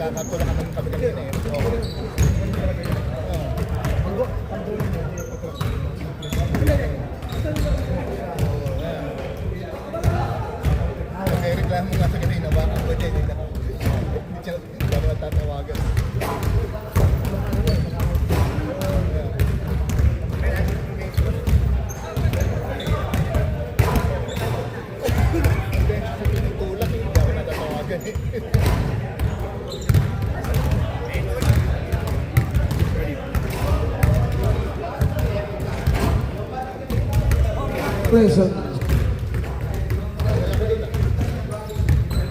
katulad naman kami kanina eh. Kaya reklamo nga sa kanina, baka pwede nila. Hindi siya natatawagan. Present.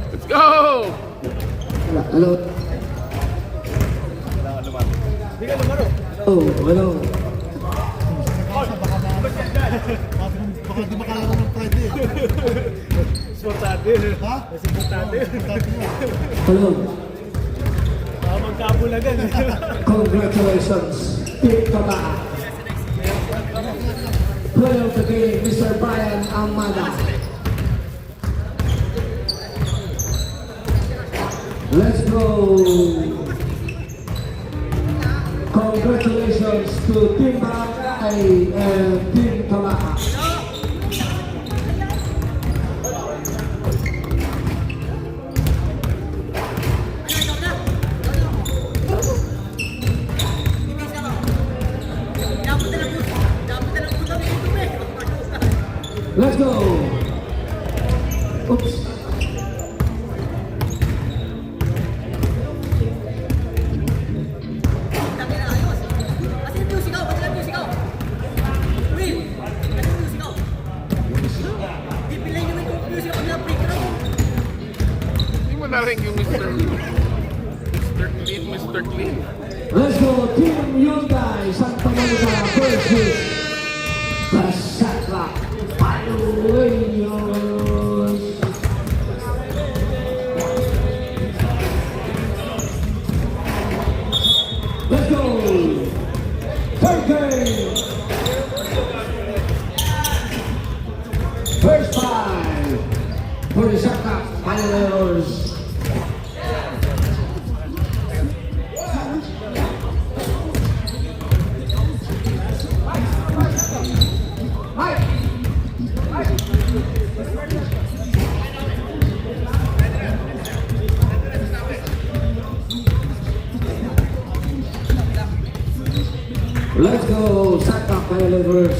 Let's go! Hello. Oh, hello. Baka di makalaman ng Friday. Sportade. Ha? Sportade. Hello. Magkabulagan. Congratulations, Team Tama. Player of the game, Mr. Brian Amada. Let's go. Congratulations to Team Barangay and Team Tama. Let's go. Oops. Hindi mo narinig yung Mr. Clean, Mr. Clean. Let's go, Team Hyundai Santa Monica versus Pasatla Pioneers. Let's go. Third game. First five for the Santa Pioneers. Let's go, Santa Pioneers.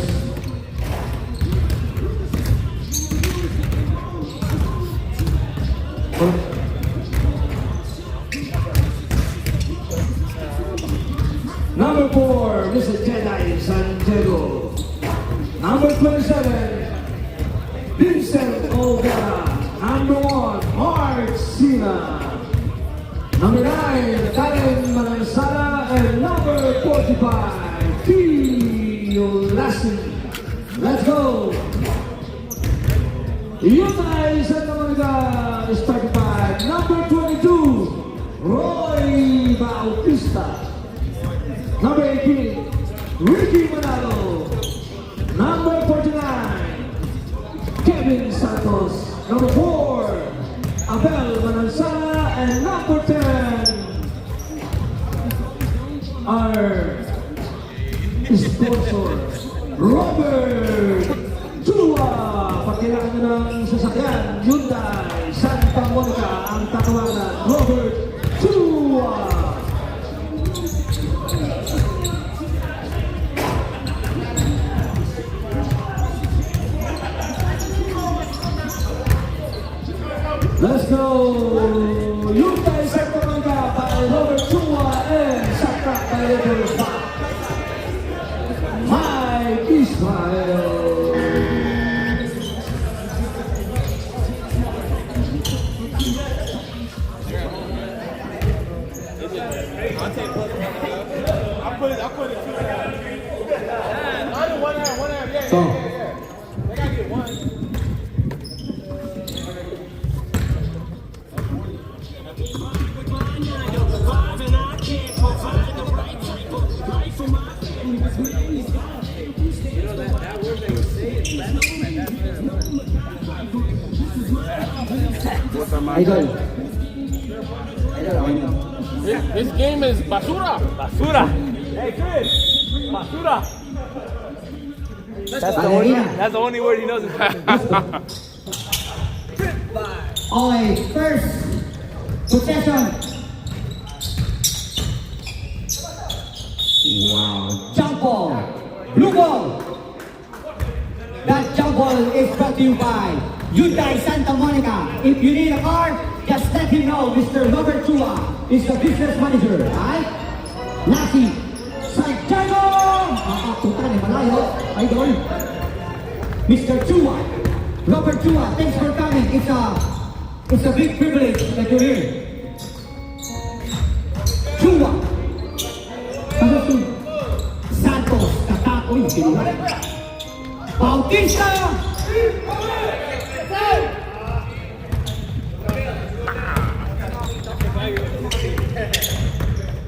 Number 4, Mr. Jedi Santiago. Number 27, Vincent Olvera. Number 1, Mark Sina. Number 9, Karen Manansara. And number 45, Theo Lassie. Let's go. Hyundai Santa Monica is started by number 22, Roy Bautista. Number 18, Ricky Manalo. Number 49, Kevin Santos. Number 4, Abel Manansara. And number 10, our sponsor, Robert Chua. Pag kailangan nyo ng sasakyan, Hyundai Santa Monica ang tatawagan, Robert Chua. Let's go! Hyundai Santa Monica by Robert Chua and Santa Monica. Mike Israel. I'll put it 2 halves. I do 1 half, 1 half. Yeah, So, I gotta get 1. Idol. Idol, This game is basura. Basura. Hey, Chris. Basura. That's the only word he knows. Okay, first possession. Wow. Jump ball. Blue ball. That jump ball is brought to you by Hyundai Santa Monica. If you need a car, just let him know. Mr. Robert Chua is the business manager. Alright? Lassie. Santiago! Puta ni malayo. Idol. Mr. Chua. Robert Chua, thanks for coming. It's a big privilege that you're here. Chua. Santos. Uy, kinuha. Bautista!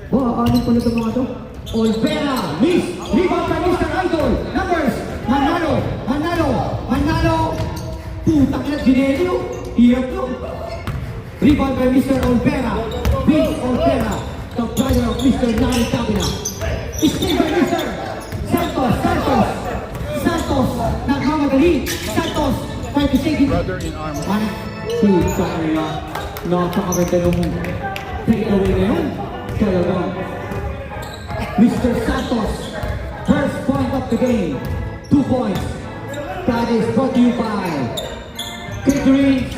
Wow, ano pala itong mga ito? Olvera, Miss, rebound by Mr. Idol, numbers, Manalo, putang ina, Ginelio, hirap yun. Rebound by Mr. Olvera, Vince Olvera, the brother of Mr. Nani Tabina. Still by Mr. Santos, nagmamadali, Santos, try to save it. Brother in arms. Putang ina, napakaganda nung takeaway na yun. Talaga. Mr. Santos, first point of the game, 2 points. That is brought to you by Catering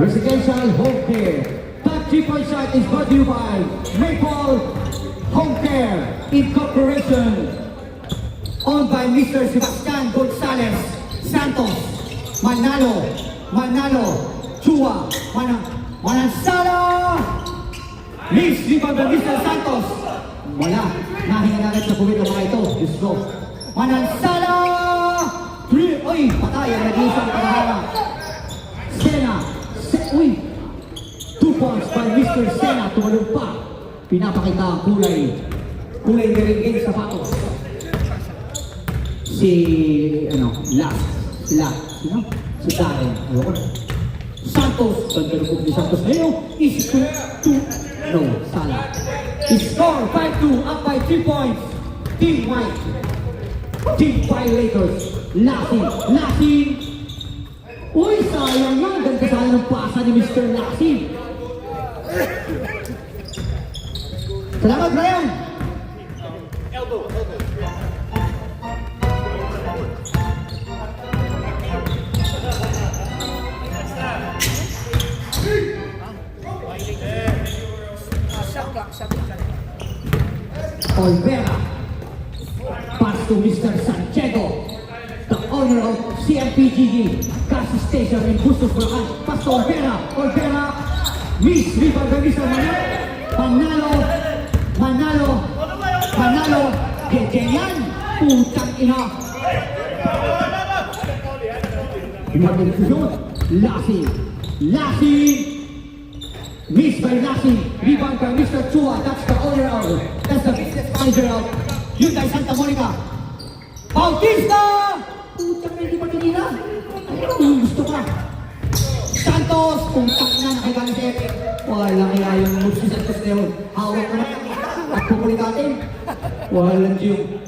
Residential Home Care. That 3-point shot is brought to you by Maple Home Care Incorporation. Owned by Mr. Sebastian Gonzalez Santos, Manalo, Chua, Manansala! Miss, rebound by Mr. Santos. Wala. Nahinga na agad sa puwit ng mga ito. Diyos ko. Manansala! 3. Uy, patay. Ang nag-iisang panahara. Sena. Uy. 2 points by Mr. Sena. Tumalong pa. Pinapakita ang kulay. Kulay merengue sa sapatos. Sino? Si Darren. Ayoko na. Santos. Pagkalupog ni Santos. Ngayon, is 2. No, Sala. Score 5-2, up by 3 points. Team White. Team Violators. Lassie. Uy, sayang yan. Ganda sana ng pasa ni Mr. Lassie. Salamat, Brian. Olvera. Pass to Mr. Santiago, the owner of CMPGG gas station in Bustos, Bulacan. Pass to Olvera. Miss, rebound by Mr. Manalo. Ganyan. Putang ina. Lassie. Miss by Lassie, rebound by Mr. Chua, that's the business manager of Hyundai Santa Monica. Bautista! Putang na, hindi pa kanina. Gusto ka. Santos! Putang na, nakagaling si Epe. Walang kaya yung moves si Santos na yun. Hawak na at pupulit natin. Walang yung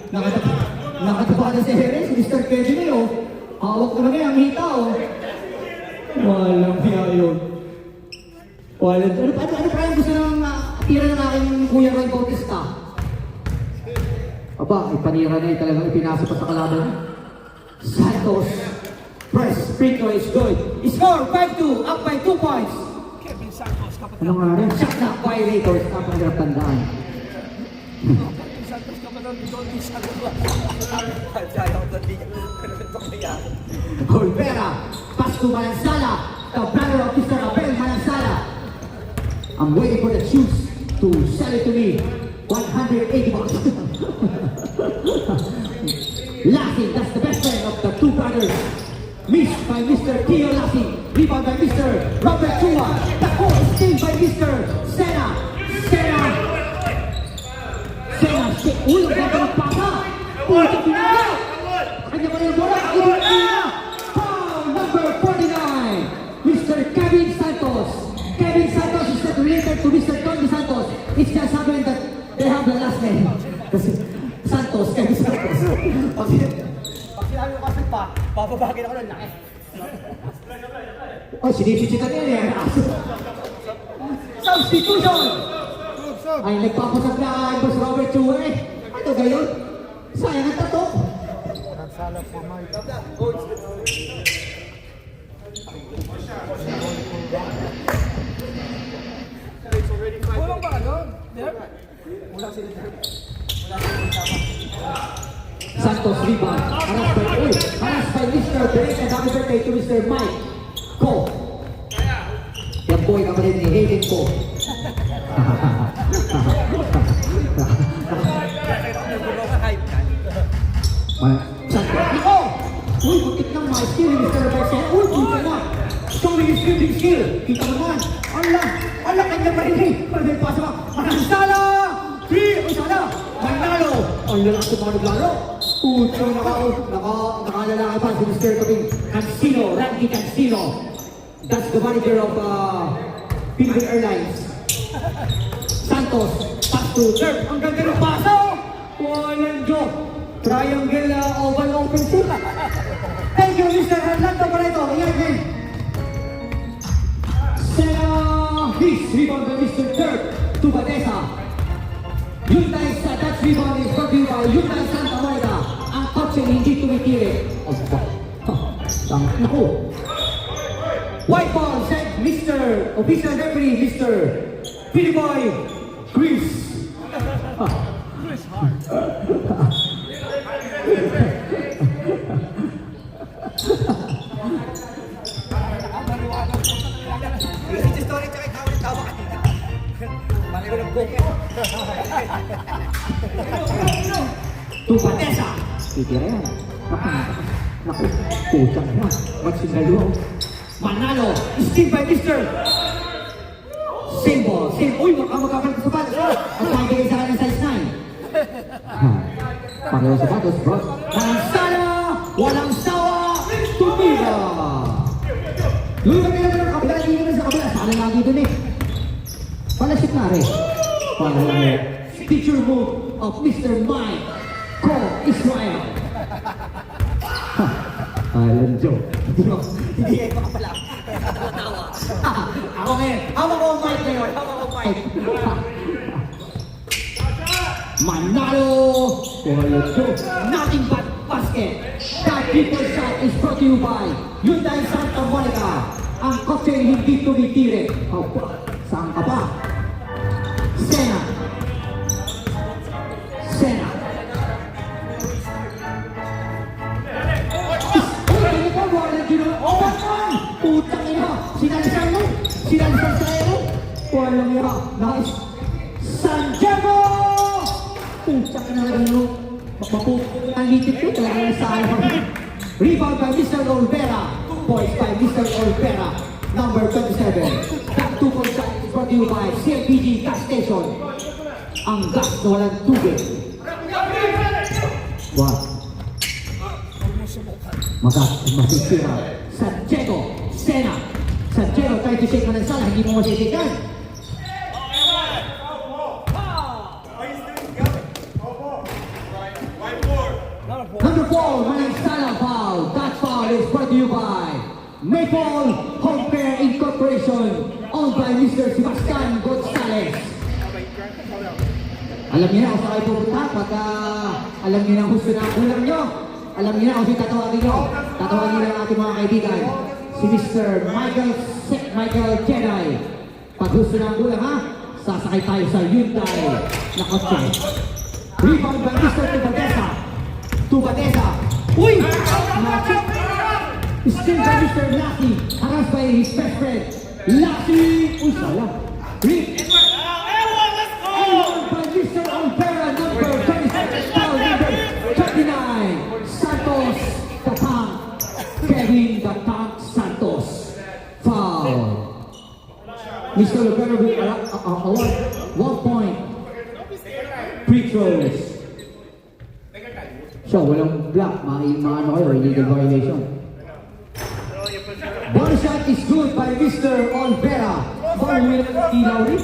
nakatapakan si Jerez, si Mr. Kevin na yun. Hawak na kaya ang hita, oh. Walang kaya yun. Ano pa yung gusto ng tira ng aking Kuya Roy Bautista? Aba, ipanira na talagang ipinasa pa sa kalaban. Santos. Press, free throw is good. Score 5-2, up by 2 points. Ano nga rin? Shot na, Violators. Napangirap tandaan. Olvera, pass to Manansala, the brother of Mr. Abel Manansala. I'm waiting for the shoes to sell it to me. 180 bucks. Lassie, that's the best friend of the 2 brothers. Missed by Mr. Tio Lassie. Rebound by Mr. Robert Chua. The ball is still by Mr. Sena. Uy, ang ganda ng pasa. Puto pinala. Kanya pa rin ang bola. Foul number 49. Mr. Kevin Santos is not related to Mr. Tony Santos. ko nun, laki. Oh, sinisisitan niya yan. Substitution! Ay, nagpapasaglaan po si Robert Chue. Ano gayon? Sayang ang tato. Nagsala po Mike. Kulang ba ano? Derp? Kulang sila Derp. Santos rebound. Haras by Mr. Derek and happy birthday to Mr. Mike Ko. Yan po ay kapatid ni Hayden Ko. Santos. Oh! Uy, butik ng mga skill ni Mr. Berset. Uy, kita na. Showing his shooting skill. Kita mo naman. Ala, kanya pa rin eh. Pwede pa sa mga. Manasala! Uy, sana! Manalo! Ang lalaki sa mga naglaro. Puto, nakalalaki pa si Mr. Cancino, Randy Cancino. That's the manager of Philippine Airlines. Santos, pass to third. Ang ganda ng paso! Walang joke. Triangle oval open shoot. Thank you, Mr. Orlando Barreto. Yan, yan. Sena, his rebound by Mr. Dirk to Badesa. Hyundai sa touch rebound is brought to you by Hyundai Santa Monica. Ang kotse hindi tumitiri. Naku. White ball set Mr. Official referee, Mr. Piliboy Chris. Si Story tsaka ikaw ulit tawa kanina. Mali ko ng buke. To Badesa. Titira yan. Naku. Putang na. Magsindaluaw. Manalo. Steve by Mr. Same ball. Same. Uy, magkakalit sa sapatos. At makikita sa kanya size 9. Pareho sa sapatos, bro. Mansala. Walang sawa. Tumira. Lulang nila ng kabila. Hindi na sa kabila. Sana lagi dun eh. Palasip na rin. Picture move of Mr. Mike Ko Israel. Alan Joe. Hindi kayo makapala. Nakatawa. Ako ngayon. Hawak ko ang mic ngayon. Hawak ko ang mic. Manalo! Alan Joe. Nothing but basket. That triple shot is brought to you by Hyundai Santa Monica. Ang kotse hindi tumitiri. Saan ka pa? Sena. Sena. Putang ina! Sinalisan mo! Sinalisan sa ero! Walang ira! Nice! San Diego! Putang ina rin mo! Mapuputang ang litid ko talaga sa ayaw. Rebound by Mr. Olvera. Points by Mr. Olvera. Number 27. That 2-point shot is brought to you by CMPG Gas Station. Ang gas na walang tubig. Wow! Masisira. San Diego, Sena. San Diego try to shake Manansala, hindi mo masisikan. Number 4, Manansala foul. That foul is brought to you by Maple Home Care Incorporation, owned by Mr. Sebastian Gonzalez. Alam niyo na kung saan kayo pupunta pagka alam niyo na kung gusto na ang ulam niyo. Alam niyo na kung sino tatawagin niyo. Tatawagin niyo ang ating mga kaibigan. Si Mr. Michael Jedi. Pag gusto na ang ulam ha, sasakay tayo sa Hyundai na kotse. Rebound by Mr. Tubadesa. Tubadesa. Uy! Nachip! Still by Mr. Lassie. Haras by his best friend. Lassie! Uy, salang. Everyone by Mr. Olvera, number 27, foul number 39. Santos, the Tank. Kevin, the Tank Santos. Foul. Mr. Olvera will award 1 point. Free throws. So, walang block, maano kayo, illegal violation. One shot is good by Mr. Olvera. Foul will ilaw rin.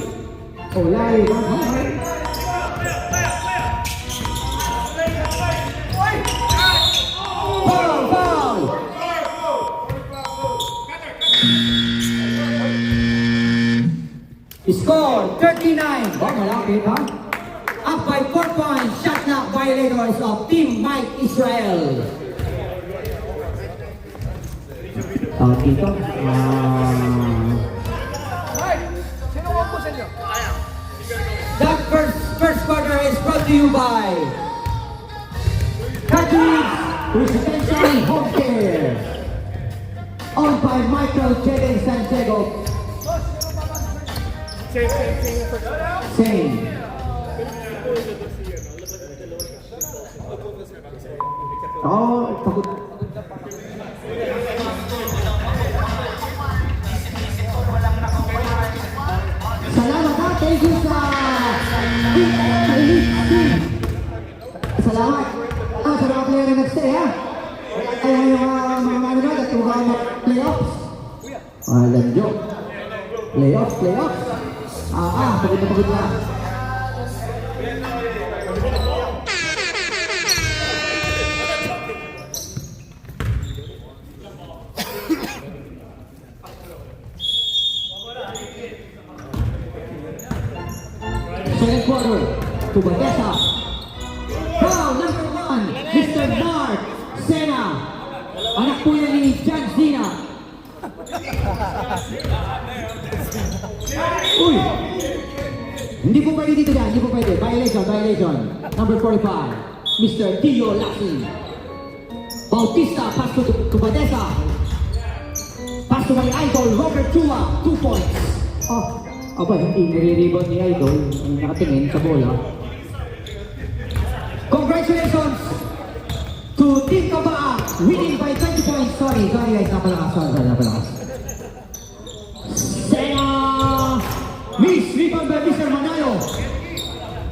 Olay, foul! Score 39. Oh, malapit ha? Up by 4 points. Shot clock violators of Team Mike Israel. Dito. That first quarter is brought to you by Catholic Residential Home Care. Owned by Michael J. Santiago. Same. Oh, takot. Salamat ha, thank you sa elite team. Salamat. Sa mga player na nag-stay ha. Kaya yung mga manonood at yung mga playoffs. Alam nyo. Playoffs. Pagod na. Second quarter, to Badesa. Foul number 1, Mr. Mark Sena. Anak po yan ni John Zina. Uy! Hindi po pwede dito dyan, hindi po pwede. Violation. Number 45, Mr. Tio Lassi. Bautista, pass to Badesa. Pass to my idol, Robert Chua, 2 points. Aba, hindi nire-rebound ni Idol. Nakatingin sa bola. Congratulations to Team Kabaa, winning by 20 points. Sorry guys, napalakas. Sena! Miss, rebound by Mr. Manalo.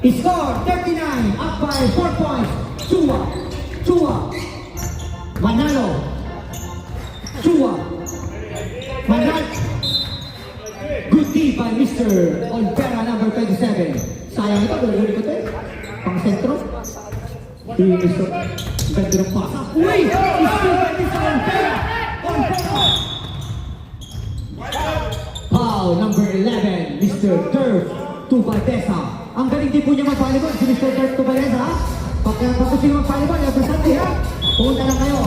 Score 39, up by 4 points. Chua. Manalo. Good D by Mr. Olvera, number 27. Sayang ito, gulong ko ito. Pang sentro. Mr. Ganda ng pasa. Uy! Still by Mr. Olvera. Foul number 11, Mr. Turf to Badesa. Ang galing din po niya mag-volleyball, si Mr. Turf to Badesa. Pagkatapos sino mag-volleyball, represent ha. Pumunta lang kayo.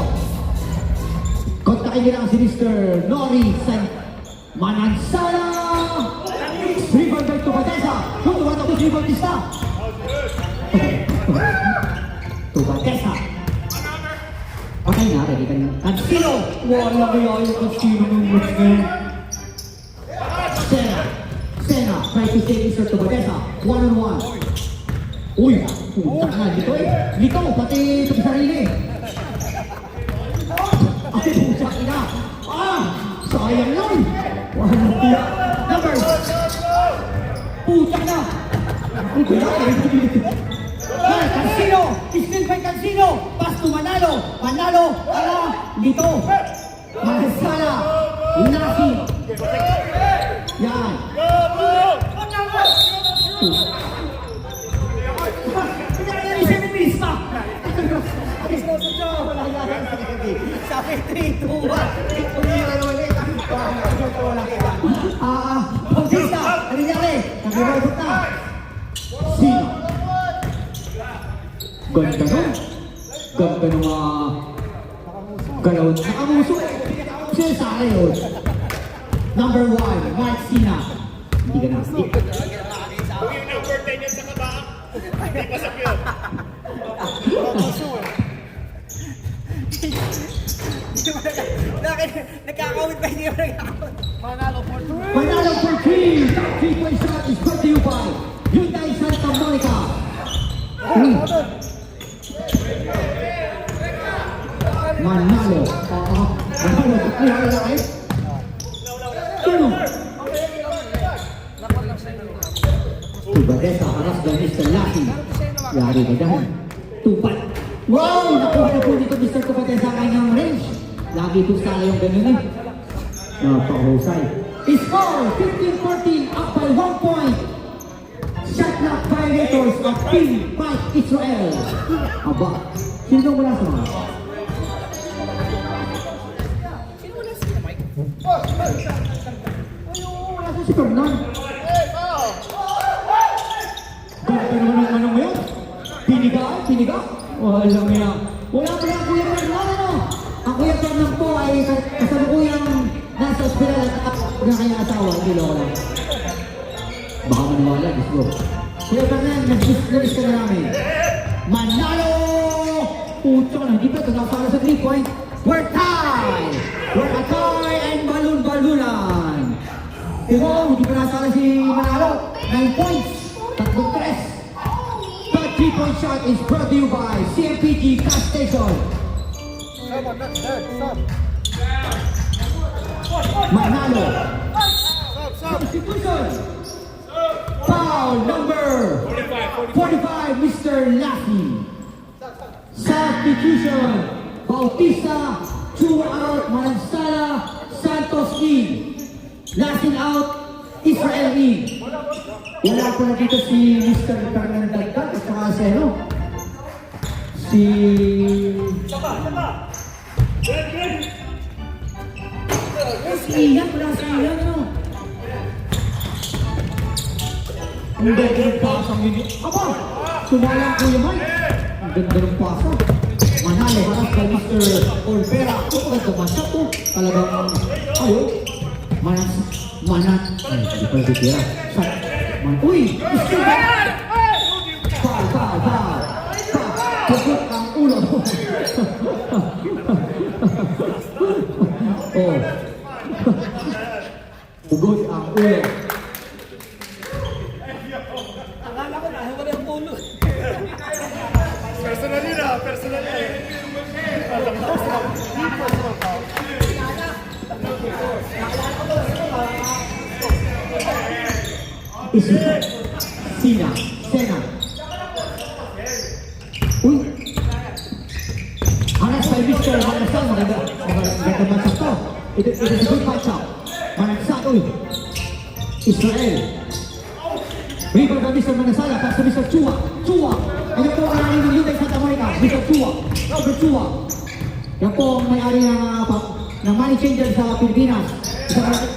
Kontakin niyo lang si Mr. Nori Manansala. Rebound by to Badesa. Tutuwa na po si Bautista. To Badesa. Patay na, ready ka na. Cancino. Wala kaya yung Cancino ng match na yun. Sena. Try to take Mr. to Badesa. 1-on-1. Uy, puta na. Lito, pati sa sarili. Ay, puta na. Sayang yun. Number. Puta na. Cancino. Still by Cancino. Pass to Manalo. Dito. Mansala. Lassi. Yan. Sabi 3, 2, 1. Bautista, ano nangyari? Nag-robot na. Sino? Ganda nun. Ganda ng mga galaw. Nakamuso. Sino sa akin yun? Number 1, Mark Sina. Hindi ka na. Yung number 10 yan sa kabaan. Hindi pa sa field. Nagkakawit ba hindi mo nagkakawit? Manalo for 3. Top 3-point shot is brought to you by Hyundai Santa Monica. Manalo. Manalo. Badesa, haras by Mr. Lassi. Yari ka dahil. Tupat. Wow! Nakuha na po dito Mr. Badesa kanyang range. Lagi po sana yung ganun eh. Napahusay. Score 15-14, up by 1 point. Shot clock violators of Team Mike Israel. Aba, sino wala sa mga? Sino wala sila, Mike? Wala sa si Fernan. Grabe naman ang manong ngayon. Piniga. Walang niya. Wala pa lang Kuya Fernan, ano? Ang Kuya Fernan po ay kasalukuyang nasa ospital at na kanyang asawa. Hindi loko lang. Baka maniwala, let's go. Kuya Fernan, nag-miss ka na namin. Manalo! Puto ka na, hindi pa ito nakasala sa 3-point. We're tied! We're a tie and balon-balunan. Pero hindi pa nakasala si Manalo. 9 points. 3-3. The 3-point shot is brought to you by CMPG Gas Station. Manalo. Substitution. Foul number 45, Mr. Lassie. Substitution. Bautista, Chua out, Manansala, Santos in. Lassie out, Israel in. Wala po na dito si Mr. Fernandez at saka si ano? Si... Si Ian, wala si Ian, ano? Ang ganda ng pasa ang hindi. Aba! Sumala ang Kuya Mike. Ang ganda ng pasa. Manalo, harap kay Mr. Olvera. Ito ka naman siya to. Talagang, ayo. Hindi pa ditira. Uy! Foul. Tugot ang ulo. Oh. Tugot ang ulo. Akala ko na, wala yung pulo. Personally na, personally. Sena. Uy! Anas kay Mr. Manasal, maganda match to. Ito is a good match up. Manasal, uy! Israel. Rebound by Mr. Manasal, pass to Mr. Chua. Ito po ang aling ng Utah Santa Monica, Mr. Chua. Robert Chua. Yan po ang may-ari ng money changer sa Pilipinas.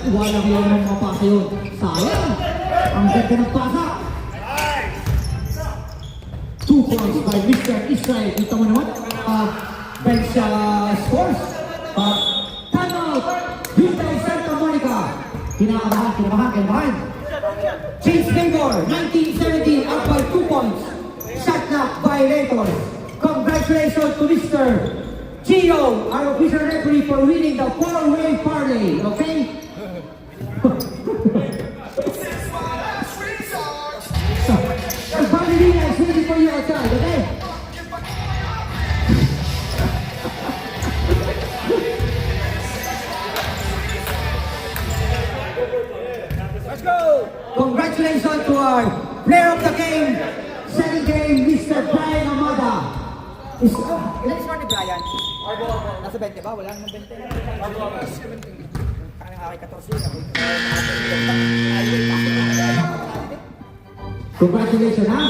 Wala kayo ng mga pasa yun. Sayang! Ang ganda ng pasa! 2 points by Mr. Israel. Kita mo naman, bench scores. Time out! Utah Santa Monica. Kinakabahan. James Taylor, 1917, up by 2 points. Shot clock violators. Congratulations to Mr. Gio, our official referee, for winning the 4-way parlay. Okay? The ballerina is waiting for you outside, okay? Let's go! Congratulations to our player of the game, second game, Mr. Brian Amada. Ilan score ni Brian? Nasa 20 ba? Wala naman 20. Kaya nga kay 14 ako. Congratulations, ha?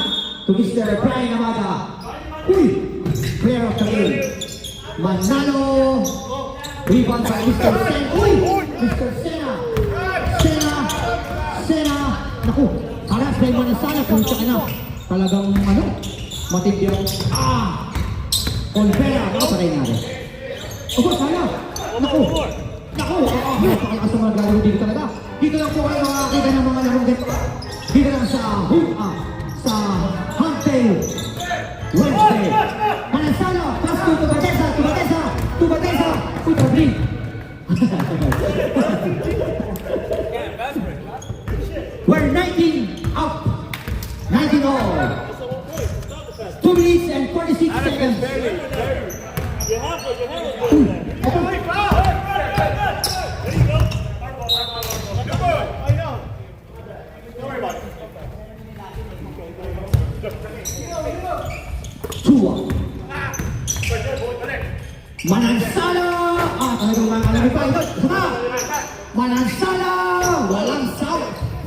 To Mr. Brian Amada. Uy! Player of the game. Manalo. Rebound by Mr. Sen. Uy! Mr. Sena. Naku, haras na yung Manasala. Punta ka na. Talagang, matindi ang... Olvera, patay nga rin. Opo, sayang. Naku, napakalakas ng mga laro dito talaga. Dito lang po kayo makakita ng mga larong dito. Dito lang sa Huntail Wednesday. Manasala, pass to Tubatesa. Uy, tabling. We're 19 up. 19 all. 2 minutes and 46 seconds. Chua. Manansala! Talagang mga alam pa ito. Sama! Manansala! Walang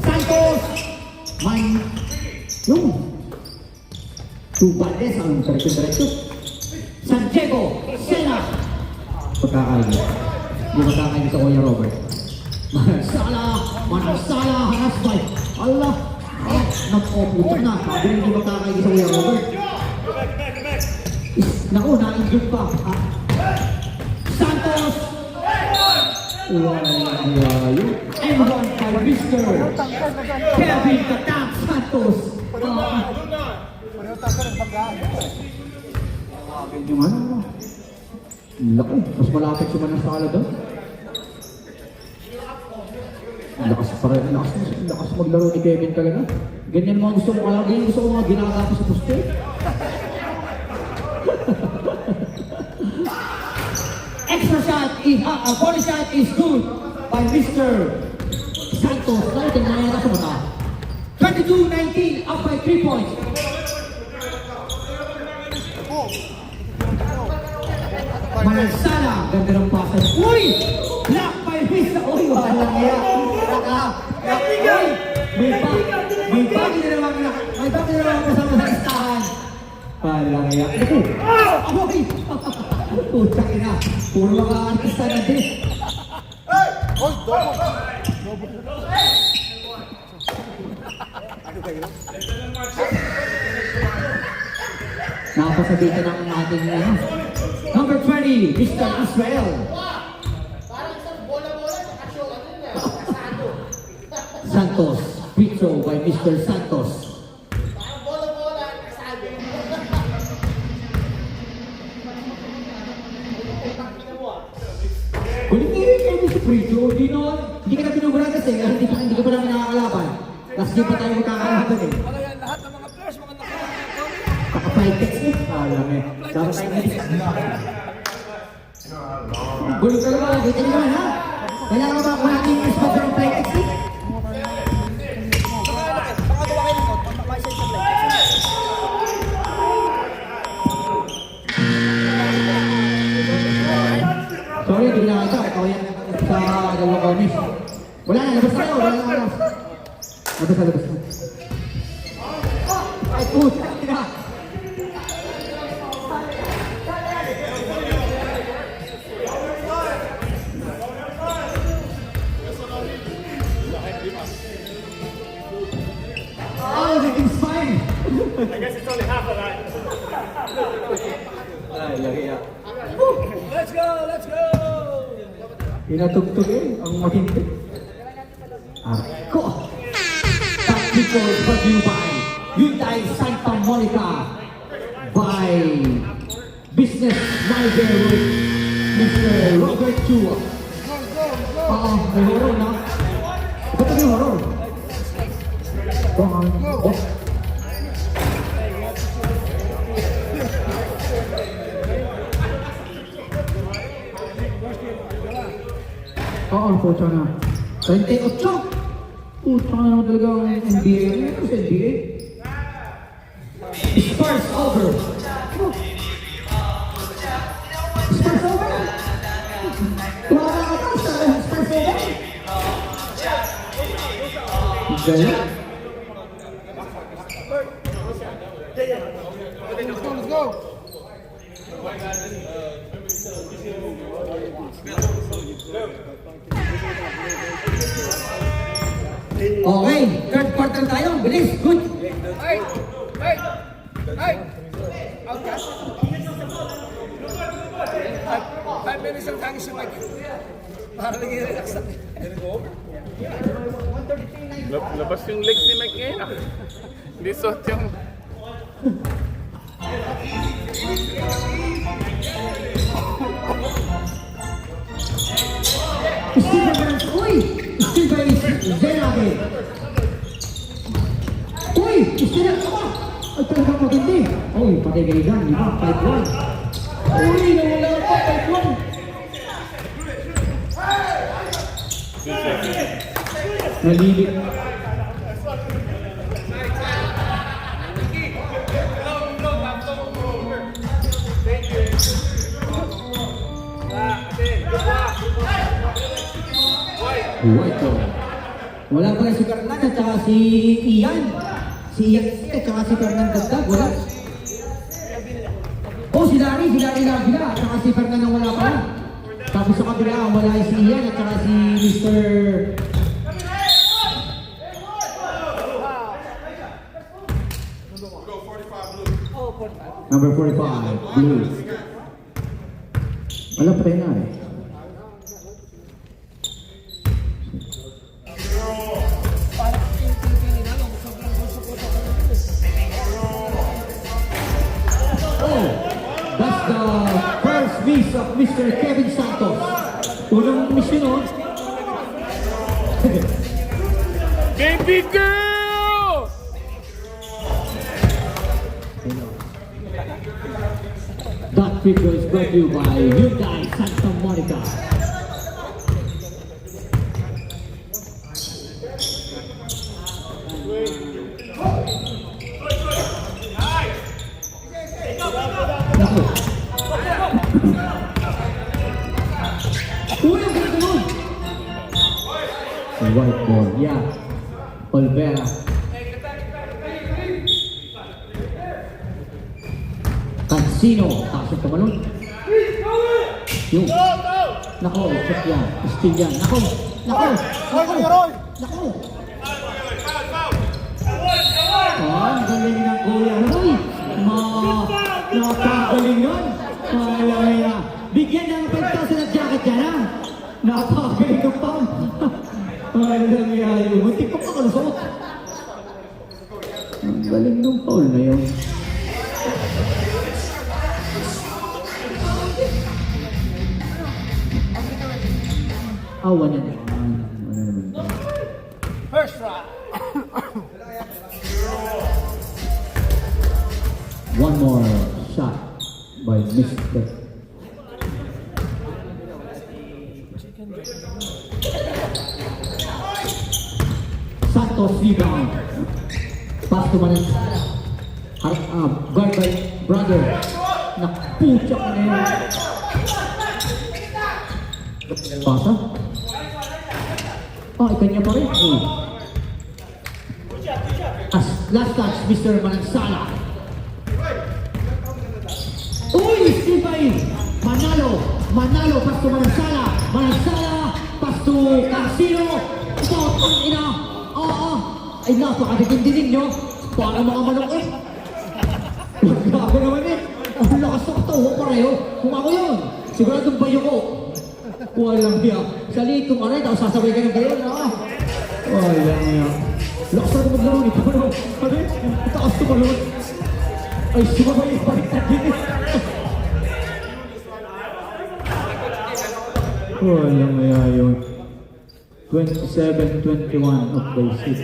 Santos! Yung Tubaldes ang diretso. Santiago! Sena! Pagkakain. Di ba kakay sa Kuya Robert? Manasala, haras by. Allah! Nag-oputok na. Sabi rin di ba kakay sa Kuya Robert? Naku, na-injured pa. Santos! Wala and one by Mr. Kevin Katang Santos. Pareho tayo ng pagkaan. Yung ano? Laki, mas malapit si Manasala doon. Lakas maglaro ni Kevin talaga. Ganyan mga gusto mo kaya, ganyan gusto ko mga ginagawa ko sa poste. Extra shot, body shot is good by Mr. Santos. Lahat ang nangyayari sa mata. 22-19, up by 3 points. Manasala, ganda ng pasas. Uy! Block by Mr. Uy, walang iya. Uy! May bagay na naman kasama sa listahan. Walang iya. Uy! Putak ina. Puro mga artista na din. Oy, double. Ano ba yun? Napasabitan ng ating number 20, Mr. Israel. Santos, free throw by Mr. Santos. Kung hindi kayo si free throw, hindi ka na pinubulan kasi hindi ka pa namin nakakalaban. Tapos di pa tayo magkakalaban eh. Ano yan, lahat ng mga players, mga nakakalaban. Kaka-flight text eh. Alam eh. Dapat tayo gulo ka naman, kita nyo naman ha? Kailangan ba kung natin yung sponsor ng flight text eh? Baka gawa kayo nito, pag makaisay sa flight. Sorry, hindi na kita. Ikaw yan sa dalawang konis. Wala na, labas na kayo. Wala na oras. Labas na. Ay, puta na. Oh, the game's fine. I guess it's only half of that. Ay, lahiya. Let's go, let's go! Pinatugtog eh, ang matindi. Ako! Tactical brought to you by Hyundai Santa Monica by Business Manager with Mr. Robert Chua. May horror na. Ba't may horror? Oh. Oo, pucha na. 28! Pucha na naman talaga ang NBA. Ano sa NBA? Spurs over! Spurs over? Wala ka pa sa Spurs over? Gaya? Let's go. Okay, third quarter tayo. Bilis, good. Hey! Out ka? 5 minutes ang kang sipag. Para nag-relax na. Labas yung legs ni Mike ngayon ah. Hindi suot yung... Steve Barnes, uy! Steve Barnes, Zenabe. Uy! Steve Barnes, ay talagang magindi. Uy, pati gaygan, di ba? 5-1. Uy, nawala pa, 5-1. Nalilig. White. Wala pala si Carlan at saka si Ian. Si Ian at saka si Carlan Dagdag. Wala. Oh, si Larry Lavila at saka si Fernando wala pala. Tapos sa kabila, wala si Ian at saka si Mr. Number 45, Blue. Wala pa rin na eh. Oh, that's the first miss of Mr. Kevin Santos. Unang miss yun, oh. Baby girl! That video is brought to you by Hyundai Santa Monica. Naku. Uy, ang ganda nun. A white ball, yeah. Olvera. Cancino, pasok ka ba nun? Yung. Nako, check yan. Still yan. Nako. Ang galing ng kuya. Uy, napakagaling nun. Malaya. Bigyan ng 5,000 na jacket yan, ha? Napakagaling ng pam. Malaya. Muntik pa pakalusot. Ang galing ng foul na yun. Awan na naman. First round. One more shot by Mr. Santos rebound. Pass to Manan. Guard by Brother. Napucha ka na yun. Pasa? Oh, kanya pa rin. As last touch, Mr. Manansala. Uy, still by Manalo, pass to Manansala. Pass to Cancino. Ito, ang ina. Ay, napakatitindi ninyo. Para mga manok eh. Grabe naman eh. Ang lakas ng katawa pareho. Kung ako yun, siguradong bayo ko. Walang biya. Sa liit kong aray, tapos sasabay ka ng gayon, ha? Walang biya. Lakas na maglaro nito, ano? Ano? Taas tumalun. Ay, sumabay, baliktad din eh. Walang biya yun. 27-21 of day 6.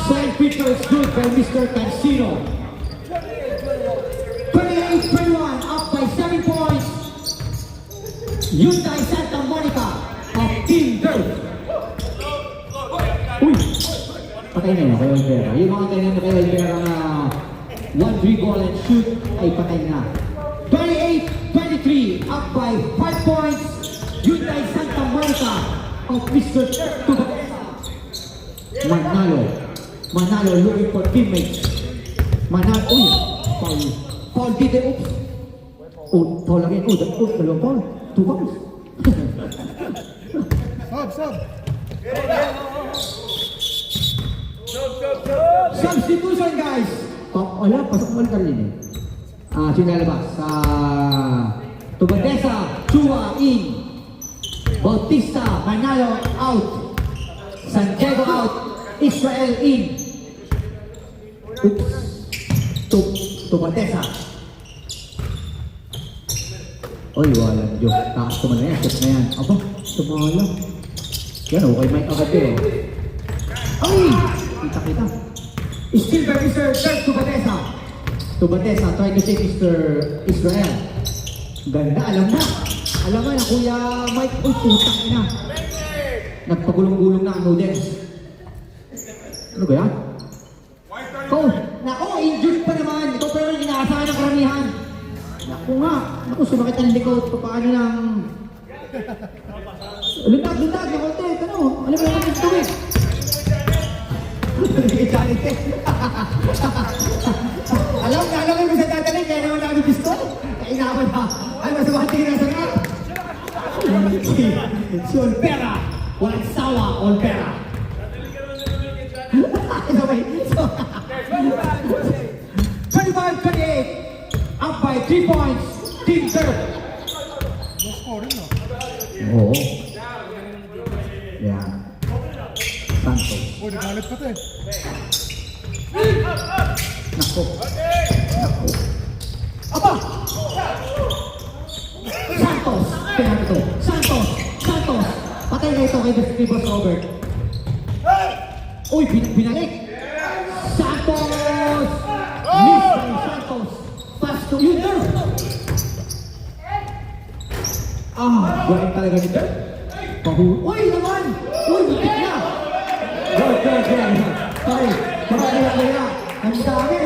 Side picture is good by Mr. Cancino. 28-21, up by 7 points. Hyundai Santa Monica of Team Dirt. Uy! Patay na yun kay Olvera. Yung mga tayo na kay Olvera na 1-3 ball and shoot ay patay na. 28-23, up by 5 points. Hyundai Santa Monica of Mr. Tubadesa. Manalo looking for teammates. Uy! Foul dito, oops. Oh, foul again. Oh, dalawang foul. 2 fouls. Sub. Substitution, guys. Wala, pasok mo rin eh. Sinalabas. Tubadesa, Chua in. Bautista, Manalo out. Santiago out. Israel in. Oops. Tubadesa. Oy, walang Diyos. Takas ko man na yan. Shot na yan. Aba, tumala. Yan, okay. May agad yun. Ay! Kita. Still by Mr. Dirk Tubadesa. Try to take Mr. Israel. Ganda, alam na Kuya Mike. Uy, putang ina. Nagpagulong-gulong na ang noodles. Ano ba yan? Oh, nako, injured pa naman. Ito pero inaasahan ng karamihan. Naku, sumakit ang likod. Paano lang... Lundag na konti. Ano? Alam mo naman ito eh. Charity. Alam mo sa dadalhin, kaya naman namin gusto. Kaya inaman na. Ay, masama tingin na sa nga. Si Olpera. Walang sawa, Olpera. Ito ba? 25-28. Up by 3 points. Team Turk. No scoring, no? Oo. Yan. Santos. Oh, nagalit pa to eh. Nako. Nako. Aba! Santos! Pinag ito. Santos! Santos! Patay na ito kay Boss Robert. Uy, binalik! Santos! Miss by Santos! Pass to Yunter! Galing talaga ni Dirk. Uy naman! Uy, bitik na! Good. Sorry. Marami na. Ang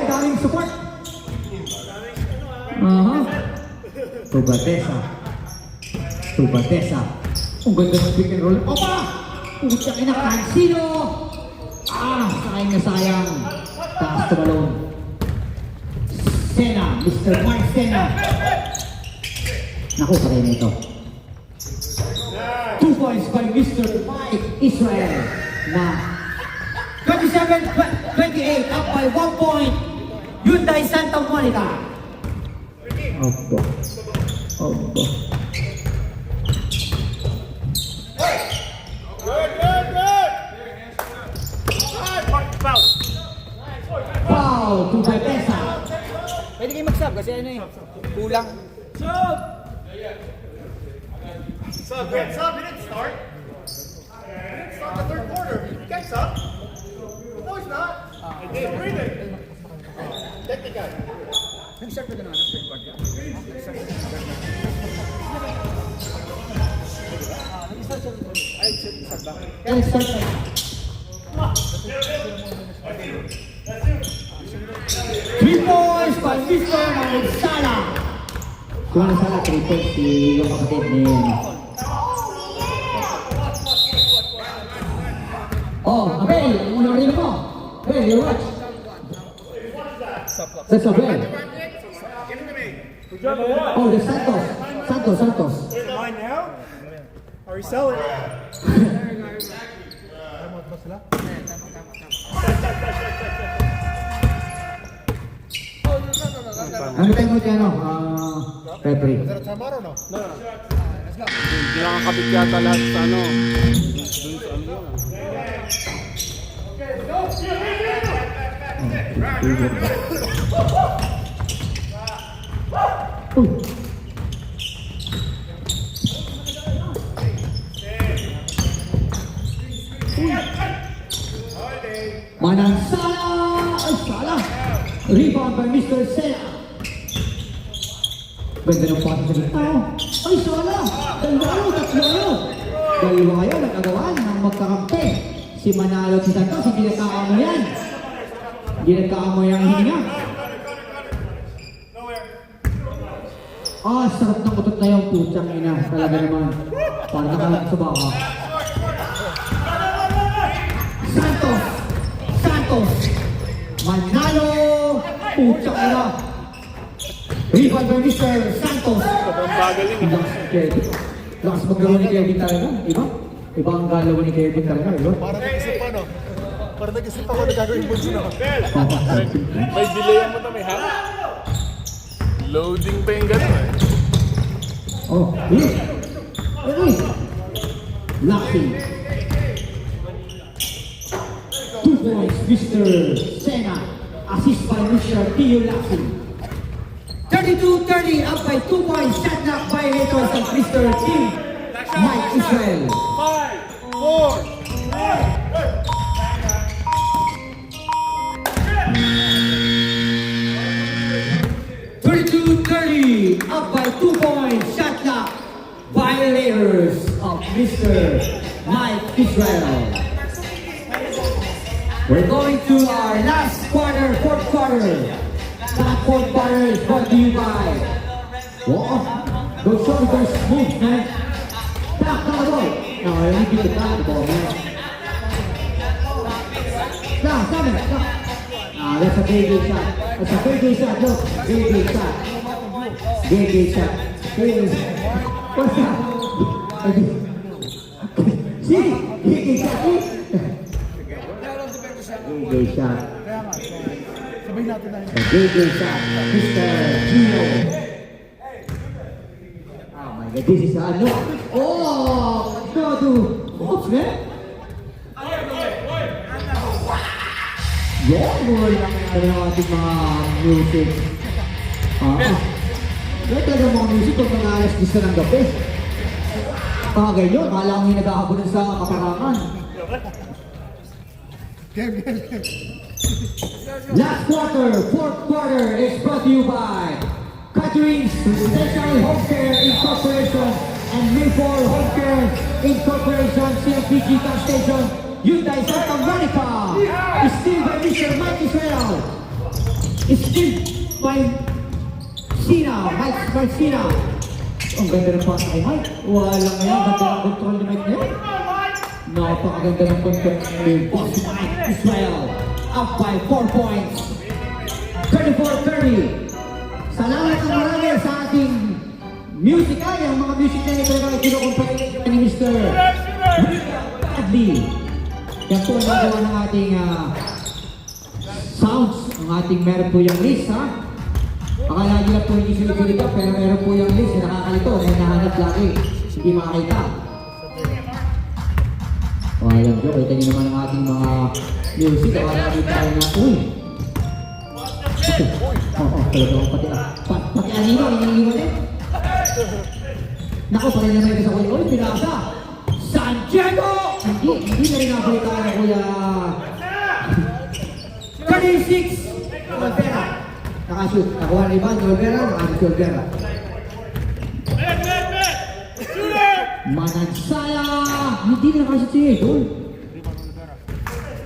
daming support. Tubatesa. Ang ganda ng pick and roll. Opa! Pucha ina, Cancino! Sayang. Taas tumalon. Sena, Mr. Mark Sena. Naku, patay na ito. 2 points by Mr. Mike Israel na 27-28 up by 1 point. Hyundai Santa Monica. Opo. Foul to Bethesda. Pwede kayo mag-sub kasi ano eh. Kulang. Sub, he didn't start. He didn't start the third quarter. You can't sub. No, he's not. He's breathing. Technical. Nag-start pa doon ano? Third quarter. Let's start. 3 points by Mr. Sala. Kung ano Sala, 3 points si yung kapatid ni Abel, ano rin mo? Abel, you watch. That's Abel. The Santos. Mine now? Or we sell it? Ba sila? Ano tayo mo dyan, referee? Is that a timeout or no? Hindi nakakabit yata lahat sa ano. Dun sa ano yun. Manang Sala! Rebound by Mr. Sena. Ganda ng pass sa gitna. Ay, Sala! Tatlo. Dalawa kayo, nagkagawa ng magkakampi. Si Manalo at si Santos, hindi nagkakamo yan. Hindi nagkakamo yung hininga. Sarap ng utot na yung putyang ina. Talaga naman. Para nakalang sa baka. Santos! Manalo! Putyang ina! Rebound by Mr. Santos! Sobrang bagaling eh. Lakas maglaro ni Kevin talaga, iba? Iba ang galaw ni Kevin talaga, iba? Para nag-isip pa, no? Para nag-isip ako na gagawin mo sila. May delay mo na may hang. Loading pa yung gano'n eh. Lucky. 2 points, Mr. Sena. Assist by Mr. Tio Lucky. 32-30, up by 2 points. Shot knock by Haters of Mr. Team Mike Israel. 5, 4, 32-30, up by 2 points. Shot knock violators of Mr. Mike Israel. We're going to our last quarter, fourth quarter. That fourth quarter is brought to you by those shoulders move, man. Back on the ball. No, I only beat the back of the ball, man. seven. That's a very good shot. That's a very good shot. Look, very good shot. Very good shot. What's that? See? Very good shot. Very good shot. Sabay natin na yun. A very good shot. Mr. Gino. Oh my God, this is ano? Oh! Go to... Oops, man. Yan, muli lang ng ating mga music. Yan talaga mga music kung mga alas 10 ng gabi. Ganyan, kala mo yung nag-aabunan sa kaparangan. Game, game, game. Last quarter, fourth quarter is brought to you by Catherine's Special Home Care Incorporation and Maple Home Care Incorporation, CFPG Gas Station, Hyundai Santa Monica. Still by Mr. Mike Israel. Still by Mike Sina. Ang ganda ng pass kay Mike. Walang yan, ganda ng control ni Mike niya. Napakaganda ng control ni Boss Mike Israel. Up by 4 points. 34-30. Salamat ang marami sa ating music. Ang mga music na ito na kinukumpare ni Mr. Bradley. Yan po ang nagawa ng ating sounds. Ang ating meron po yung list, ha? Akala nyo lang po hindi sulit-sulit ka, pero meron po yung list na nakakalito. May nahanap lagi. Hindi makakita. O alam nyo, kita nyo naman ang ating mga music. Akala nyo tayo na, uy! Talagang pati anino, iniiwan eh. Naku, pala naman ito sa kuya. Uy, pinasa! San Diego! Hindi na rin nabalita na kuya. 36! Olvera. Nakashoot. Nakuha na iban. Olvera. Nakashoot si Olvera. Manansala! Hindi na nakashoot si Edo.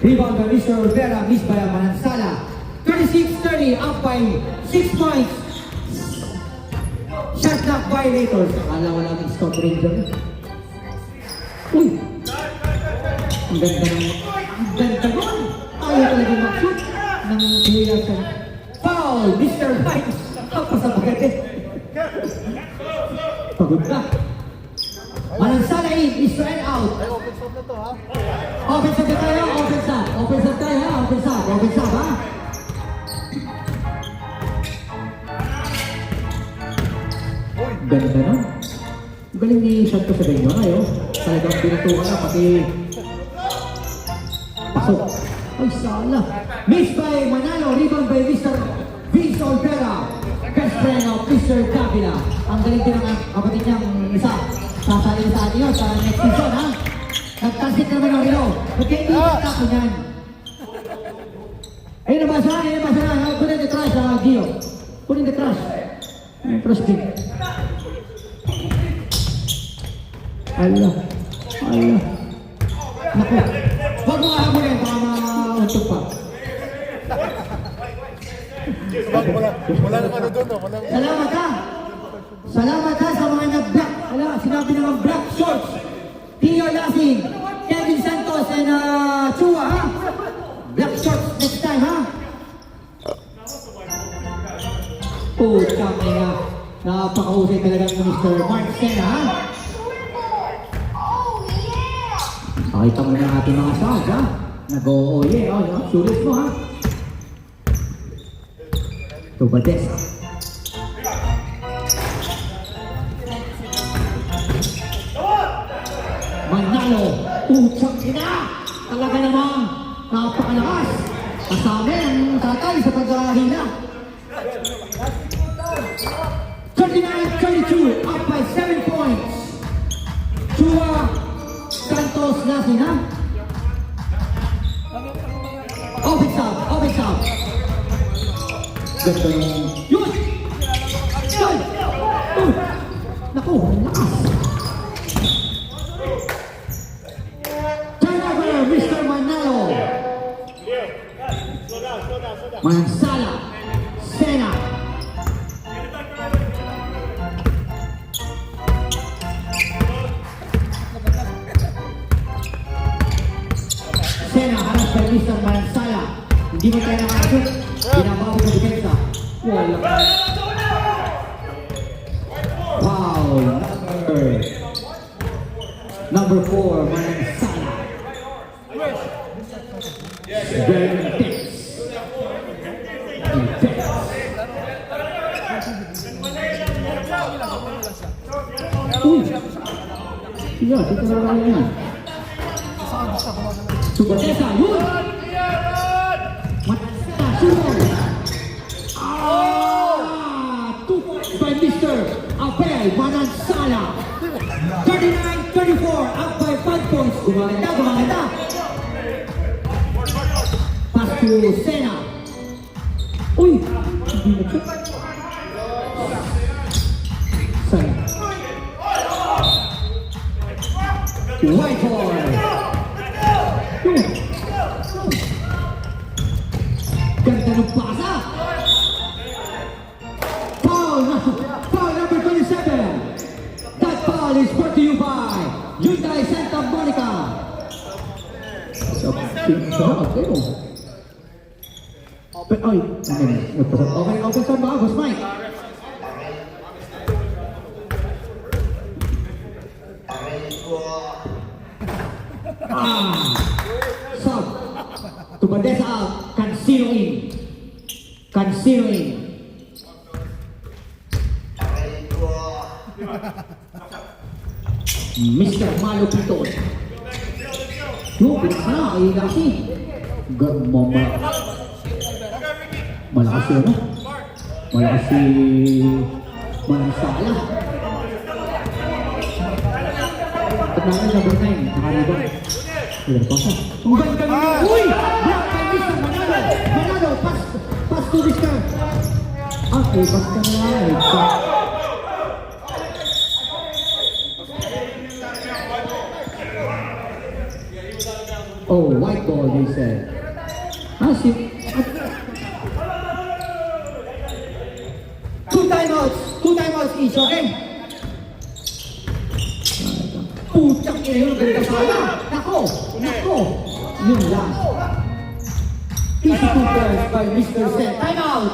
Rebound by Mr. Olvera. Miss by Manansala. 36-30. Up by 6 points. Shot clock violators. Akala wala ng stop ranger. Uy! Ang ganda nun! Ayaw talaga mag-shoot ng Williamson. Foul! Mr. Mike! Kapasapagad eh. Pagod na. Manansala in. Israel out. Ay, open stop na to, ha? Offense up tayo. Offense up. Offense up tayo, ha? Offense up. Offense up, ha? Ganda nun. Galing ni Santos sa Benyo ngayon. Talagang pinatuwa na pati pasok. Ay, sala. Miss by Manalo. Rebound by Mr. Vince Olvera. Best friend of Mr. Davila. Ang galing din ng kapatid niyang isa. Sasalin sa atin yun sa next season, ha? Nagtansit naman ang hilo. Ba't kayo hindi ako niyan? Ayun na ba siya? Ayun na ba siya? Put in the trash, Gio. Put in the trash. Trash bin. Allah. Naku. Huwag mo ahabulin. Baka mauntog pa. Wala naman ano doon, wala. Salamat ha. Salamat ha sa mga nag-black. Sinabi naman black shorts. Tio Lasin, Kevin Santos, and Chua ha. Black shorts next time ha. Kami na. Napakausay talaga ng Mr. Mark Sena ha. Pakita mo na ating mga sounds, ha? Nag-o-oye, sulit mo, ha? Tubades. Manalo, utang ina! Talaga namang napakalakas. Kasama ang tatay sa paghahila. 39-32, up by 7 points. Chua Santos Lasin, ha? Offense up. Ganda yung... Yun! Yun! Naku, ang lakas. Turnover, Mr. Manalo. Manansala. Sena. Sena, harap kay Mr. Manansala. Hindi mo tayo nakakasok. Binabawi sa depensa. Wala. Foul. Number 4, Manang Sala. Very intense. Intense. Uy! Iya, dito na lang yan. Subadesa, yun! Manasana, sunod! 2 points by Mr. Abel Manansala. 39-34, up by 5 points. Gumaganda, gumaganda. Pass to Sena. Uy! Hindi na check. Sena. White ball. Ganda ng pasa. Foul number 27. That foul is brought to you by Hyundai Santa Monica. Open, ay, open sa bagos, Mike. Sub. Tubadesa out. Cancino in. Cancino in. Mr. Malo Piton. Yo, binasa na. Ay, kasi. Malakas yun, no? Malakas si Manansala. At namin number 9, nakariba. Wala pa sa. Ang ganda nyo! Uy! Block by Mr. Manalo! Manalo, pass to Mr. Okay, pass ka na. Oh, white ball, they said. Si... Two timeouts each, okay? Pucak ina yun, ganda sana. Nako! Yun lang. Easy 2 points by Mr. Sen. Time out!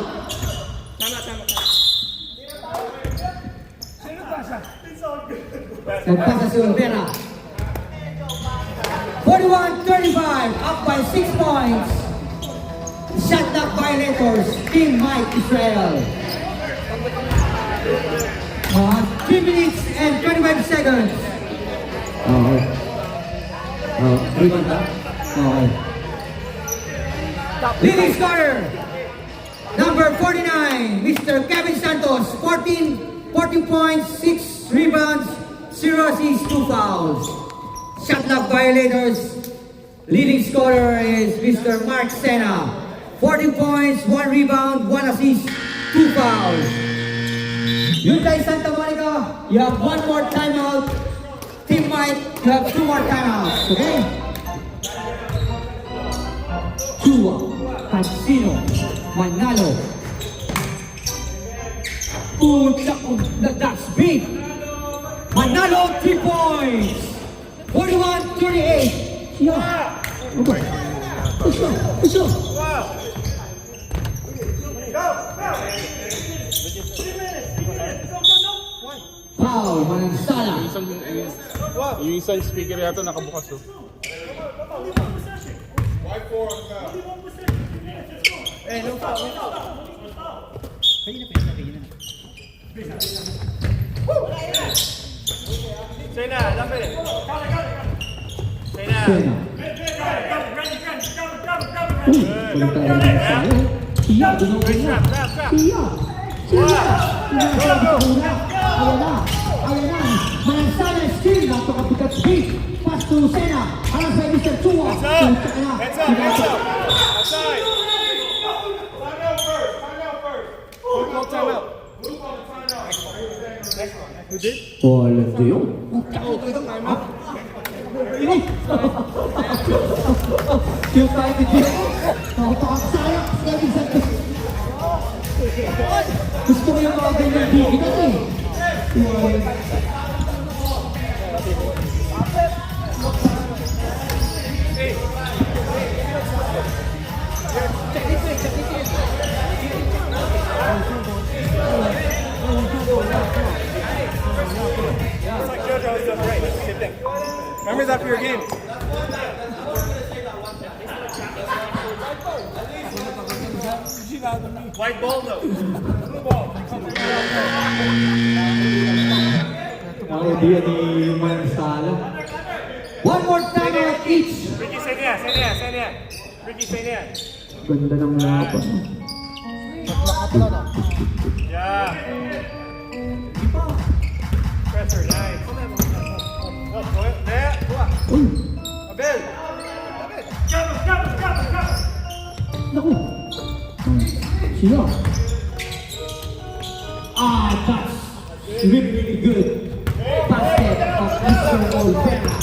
Nagpasa si Olvera. 41-35, up by 6 points. Shot clock violators, Team Mike Israel. 3 minutes and 25 seconds. Rebound ba? Okay. Leading scorer, number 49, Mr. Kevin Santos, 14 points, 6 rebounds, 0 assists, 2 fouls. Shot clock violators, leading scorer is Mr. Mark Sena, 14 points, 1 rebound, 1 assist, 2 fouls. Hyundai Santa Monica, you have 1 more timeout. Team Mike, you have 2 more timeouts, okay? Chua, Cancino, Manalo. That's big. Manalo, 3 points. 41-38. Yeah. Okay. Push up. Foul, Manansala. Yung isang speaker yata nakabukas, oh. No foul. Sena, lambe. Sena. Siya, ginugin na. Siya. Ayan na. Manansala still. Napakabigat speed. Pass to Sena. Alas by Mr. Chua. Heads up. Outside. Time out. Who did? Wala tayo. Ini. Yung tayo dito. Napakasayang. Gusto ko yung mga ganyan bigitan eh. Same thing. Remember that for your game. White ball though. Blue ball. Ang idea ni Mansala. One more time out each. Ricky, say niya. Ricky, say niya. Ganda ng laban. Yeah. Pressure, nice. Uy, Abel. naku. Sino? That's really good. Basket of Mr. Olvera.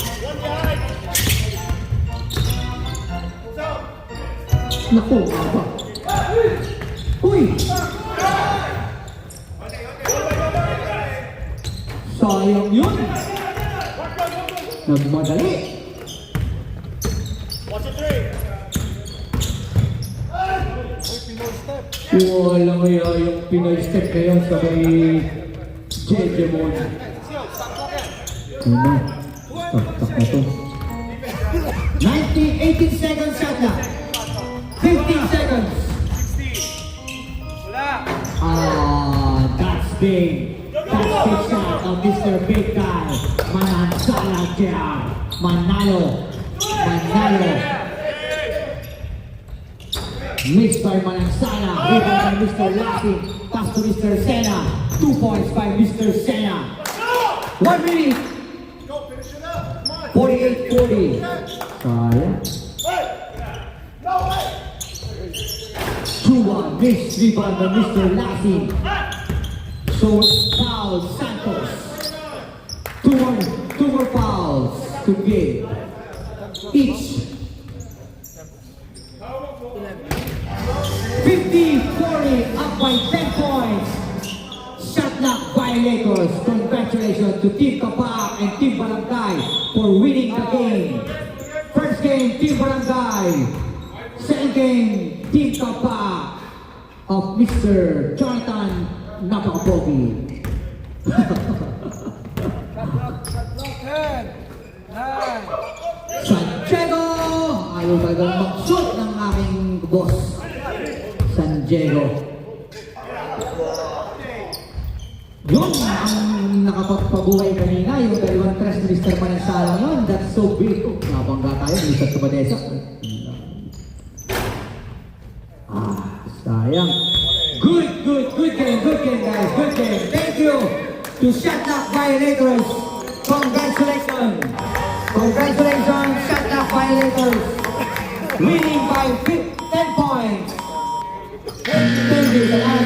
Naku, aba. Uy! Sayang yun. Nagmadali. Watch it three. Wala kaya yung Pinoy step ngayon sa may Jejemon. Ano? Tak na to. 18 seconds shot na. 15 seconds. 16. Wala. That's big. That's the shot of Mr. Big Guy. Manansala jam. Manalo. Missed by Manansala. Rebound by Mr. Lassie. Pass to Mr. Sena. 2 points by Mr. Sena. 1 minute. Go, finish it up. Come on. 48-40. Sayang. Hey! No way! 2-1. Missed rebound by Mr. Lassie. So foul Santos. Two more fouls to give. Each. 50-40, up by 10 points. Shot clock violators. Congratulations to Team Kapak and Team Barangay for winning the game. First game, Team Barangay. Second game, Team Kapak of Mr. Jonathan Napakapogi. Santiago! Ayaw talagang mag-shoot ng aking boss. San Diego. Yun ang nakapagpabuhay kanina, yung dalawang tres ni Mr. Manansala yun. That's so big. Nabangga tayo, Mr. Sabadesa. Sayang. Good game guys, good game. Thank you to Shot Clock Violators. Congratulations, Shot Clock Violators. Winning by 10 points. Thank you.